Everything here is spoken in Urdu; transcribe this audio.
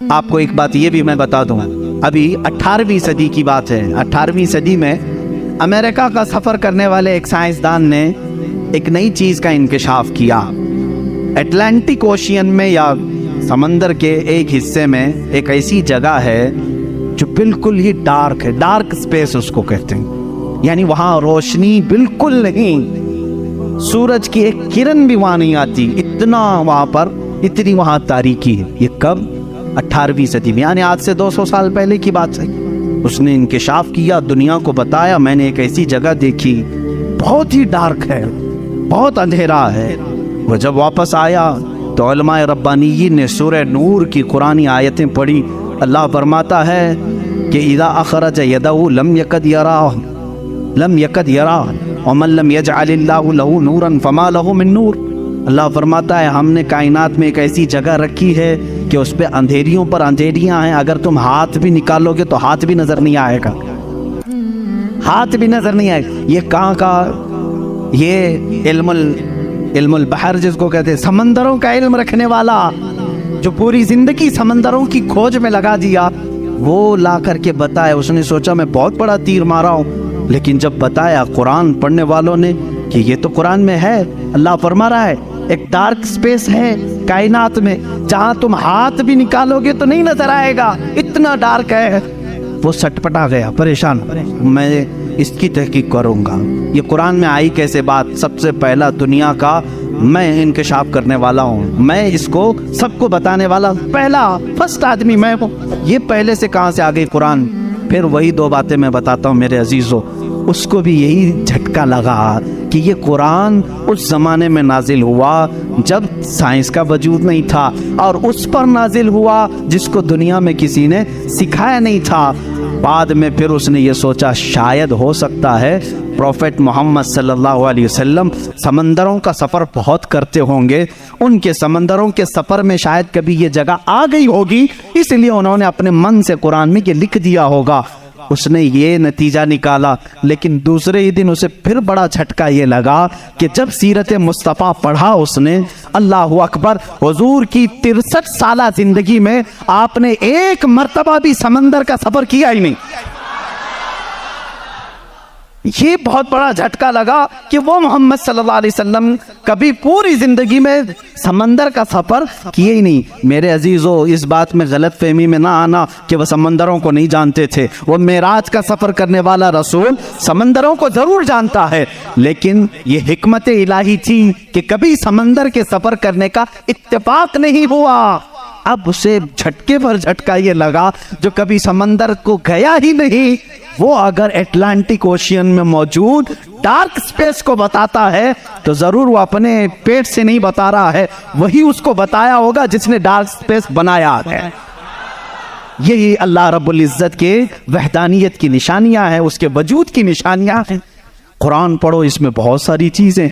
آپ کو ایک بات یہ بھی میں بتا دوں، ابھی 18ویں صدی کی بات ہے۔ 18ویں صدی میں امریکہ کا سفر کرنے والے ایک سائنسدان نے ایک نئی چیز کا انکشاف کیا۔ اٹلانٹک اوشین میں یا سمندر کے ایک حصے میں ایک ایسی جگہ ہے جو بالکل ہی ڈارک ہے، ڈارک سپیس اس کو کہتے ہیں، یعنی وہاں روشنی بالکل نہیں، سورج کی ایک کرن بھی وہاں نہیں آتی، اتنا وہاں پر، اتنی وہاں تاریکی ہے۔ یہ کب؟ 18ویں صدی میں، یعنی آج سے 200 سال پہلے کی بات ہے۔ اس نے انکشاف کیا، دنیا کو بتایا میں نے ایک ایسی جگہ دیکھی، بہت ہی ڈارک ہے، بہت اندھیرا ہے۔ وہ جب واپس آیا تو علماء ربانیین نے سورہ نور کی قرآنی آیتیں پڑھی۔ اللہ فرماتا ہے کہ اذا اخرج یدہ لم یکد یراہ ومن لم یجعل اللہ لہ نورا فما لہ من نور۔ اللہ فرماتا ہے ہم نے کائنات میں ایک ایسی جگہ رکھی ہے کہ اس پہ اندھیریوں پر اندھیریاں ہیں، اگر تم ہاتھ بھی نکالو گے تو ہاتھ بھی نظر نہیں آئے گا، ہاتھ بھی نظر نہیں آئے گا۔ یہ کہاں کا؟ یہ علم البحر جس کو کہتے ہیں، سمندروں کا علم رکھنے والا، جو پوری زندگی سمندروں کی کھوج میں لگا دیا، وہ لا کر کے بتایا۔ اس نے سوچا میں بہت بڑا تیر مارا ہوں، لیکن جب بتایا قرآن پڑھنے والوں نے کہ یہ تو قرآن میں ہے، اللہ فرما رہا ہے ایک ڈارک سپیس ہے کائنات میں جہاں تم ہاتھ بھی نکالو گے تو نہیں نظر آئے گا، اتنا ڈارک ہے۔ وہ سٹپٹا گیا، پریشان، میں اس کی تحقیق کروں گا، یہ قرآن میں آئی کیسے بات؟ سب سے پہلا دنیا کا میں انکشاف کرنے والا ہوں، میں اس کو سب کو بتانے والا پہلا فرسٹ آدمی میں ہوں، یہ پہلے سے کہاں سے آ گئی قرآن؟ پھر وہی دو باتیں میں بتاتا ہوں میرے عزیزو۔ اس کو بھی یہی جھٹکا لگا کہ یہ قرآن اس زمانے میں نازل ہوا جب سائنس کا وجود نہیں تھا، اور اس پر نازل ہوا جس کو دنیا میں کسی نے سکھایا نہیں تھا۔ بعد میں پھر اس نے یہ سوچا شاید ہو سکتا ہے پروفیٹ محمد صلی اللہ علیہ وسلم سمندروں کا سفر بہت کرتے ہوں گے، ان کے سمندروں کے سفر میں شاید کبھی یہ جگہ آ گئی ہوگی، اس لیے انہوں نے اپنے من سے قرآن میں یہ لکھ دیا ہوگا۔ اس نے یہ نتیجہ نکالا، لیکن دوسرے ہی دن اسے پھر بڑا جھٹکا یہ لگا کہ جب سیرت مصطفیٰ پڑھا اس نے، اللہ اکبر، حضور کی 63 سالہ زندگی میں آپ نے ایک مرتبہ بھی سمندر کا سفر کیا ہی نہیں۔ یہ بہت بڑا جھٹکا لگا کہ وہ محمد صلی اللہ علیہ وسلم کبھی پوری زندگی میں سمندر کا سفر کیے ہی نہیں۔ میرے عزیزو، اس بات میں غلط فہمی میں نہ آنا کہ وہ سمندروں کو نہیں جانتے تھے، وہ معراج کا سفر کرنے والا رسول سمندروں کو ضرور جانتا ہے، لیکن یہ حکمت الہی تھی کہ کبھی سمندر کے سفر کرنے کا اتفاق نہیں ہوا۔ اب اسے جھٹکے پر جھٹکا یہ لگا جو کبھی سمندر کو گیا ہی نہیں، وہ اگر اٹلانٹک اوشین میں موجود ڈارک سپیس کو بتاتا ہے تو ضرور وہ اپنے پیٹ سے نہیں بتا رہا ہے، وہی اس کو بتایا ہوگا جس نے ڈارک سپیس بنایا ہے۔ یہی اللہ رب العزت کے وحدانیت کی نشانیاں ہیں، اس کے وجود کی نشانیاں ہیں۔ قرآن پڑھو، اس میں بہت ساری چیزیں